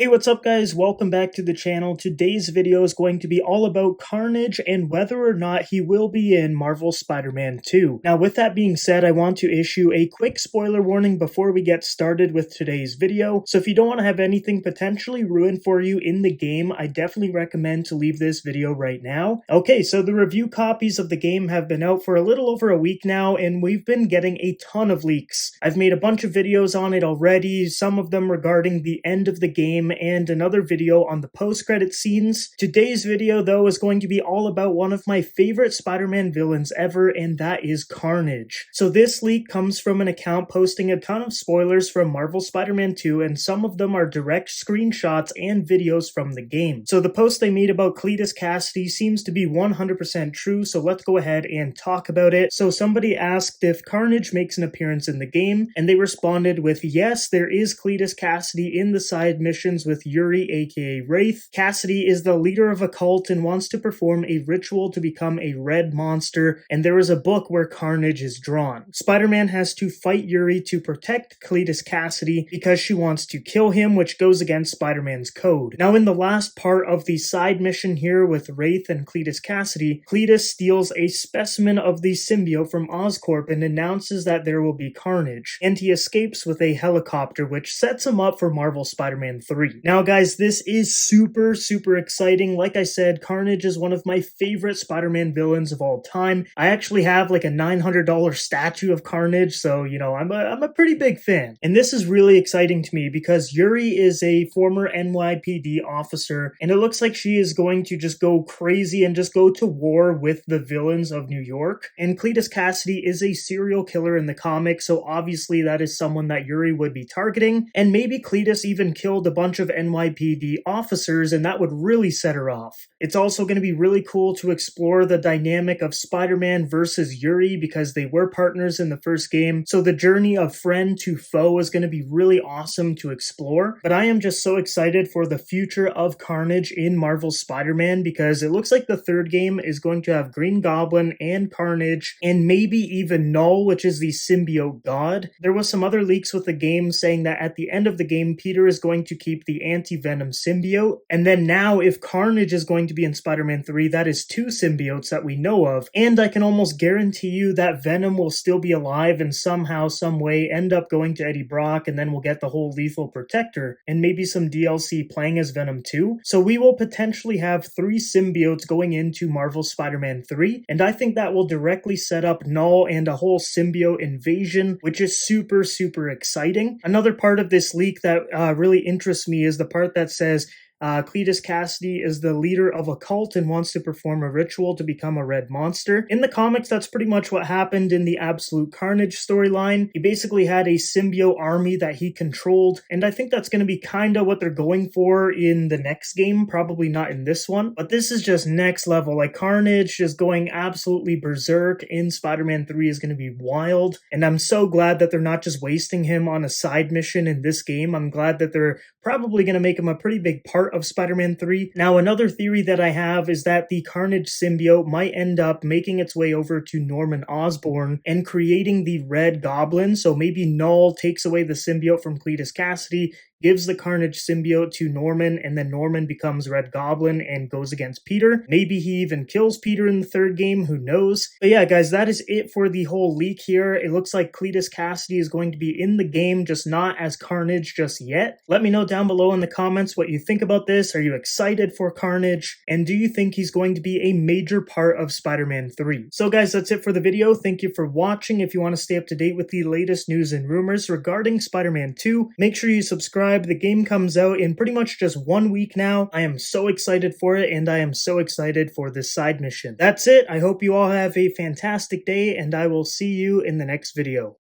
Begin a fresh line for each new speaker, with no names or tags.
Hey, what's up guys? Welcome back to the channel. Today's video is going to be all about Carnage and whether or not he will be in Marvel's Spider-Man 2. Now with that being said, I want to issue a quick spoiler warning before we get started with today's video. So if you don't want to have anything potentially ruined for you in the game, I definitely recommend to leave this video right now. Okay, so the review copies of the game have been out for a little over a week now, and we've been getting a ton of leaks. I've made a bunch of videos on it already, some of them regarding the end of the game, and another video on the post-credit scenes. Today's video, though, is going to be all about one of my favorite Spider-Man villains ever, and that is Carnage. So this leak comes from an account posting a ton of spoilers from Marvel Spider-Man 2, and some of them are direct screenshots and videos from the game. So the post they made about Cletus Cassidy seems to be 100% true, so let's go ahead and talk about it. So somebody asked if Carnage makes an appearance in the game, and they responded with, yes, there is Cletus Cassidy in the side missions with Yuri aka Wraith. Cassidy is the leader of a cult and wants to perform a ritual to become a red monster, and there is a book where Carnage is drawn. Spider-Man has to fight Yuri to protect Cletus Cassidy because she wants to kill him, which goes against Spider-Man's code. Now in the last part of the side mission here with Wraith and Cletus Cassidy, Cletus steals a specimen of the symbiote from Oscorp and announces that there will be carnage, and he escapes with a helicopter, which sets him up for Marvel Spider-Man 3. Now guys, this is super exciting. Like I said, Carnage is one of my favorite Spider-Man villains of all time. I actually have like a $900 statue of Carnage, so you know, I'm a pretty big fan. And this is really exciting to me because Yuri is a former NYPD officer, and it looks like she is going to just go crazy and just go to war with the villains of New York. And Cletus Cassidy is a serial killer in the comics, so obviously that is someone that Yuri would be targeting, and maybe Cletus even killed a bunch of NYPD officers, and that would really set her off. It's also going to be really cool to explore the dynamic of Spider-Man versus Yuri because they were partners in the first game, so the journey of friend to foe is going to be really awesome to explore. But I am just so excited for the future of Carnage in Marvel Spider-Man because it looks like the third game is going to have Green Goblin and Carnage, and maybe even Null, which is the symbiote god. There was some other leaks with the game saying that at the end of the game, Peter is going to keep the anti-Venom symbiote, and then now if Carnage is going to be in Spider-Man 3, that is two symbiotes that we know of, and I can almost guarantee you that Venom will still be alive and somehow, some way end up going to Eddie Brock, and then we'll get the whole Lethal Protector, and maybe some DLC playing as Venom 2, so we will potentially have three symbiotes going into Marvel Spider-Man 3, and I think that will directly set up Null and a whole symbiote invasion, which is super exciting. Another part of this leak that really interests me is the part that says Cletus Cassidy is the leader of a cult and wants to perform a ritual to become a red monster. In the comics, that's pretty much what happened in the Absolute Carnage storyline. He basically had a symbiote army that he controlled, and I think that's going to be kinda what they're going for in the next game, probably not in this one, but this is just next level. Like, Carnage is going absolutely berserk in Spider-Man 3 is going to be wild, and I'm so glad that they're not just wasting him on a side mission in this game. I'm glad that they're probably going to make him a pretty big part of Spider-Man 3. Now, another theory that I have is that the Carnage symbiote might end up making its way over to Norman Osborn and creating the Red Goblin, so maybe Null takes away the symbiote from Cletus Cassidy, gives the Carnage symbiote to Norman, and then Norman becomes Red Goblin and goes against Peter. Maybe he even kills Peter in the third game, who knows? But yeah, guys, that is it for the whole leak here. It looks like Cletus Cassidy is going to be in the game, just not as Carnage just yet. Let me know down below in the comments what you think about this. Are you excited for Carnage? And do you think he's going to be a major part of Spider-Man 3? So guys, that's it for the video. Thank you for watching. If you want to stay up to date with the latest news and rumors regarding Spider-Man 2, make sure you subscribe. The game comes out in pretty much just 1 week now. I am so excited for it, and I am so excited for this side mission. That's it. I hope you all have a fantastic day, and I will see you in the next video.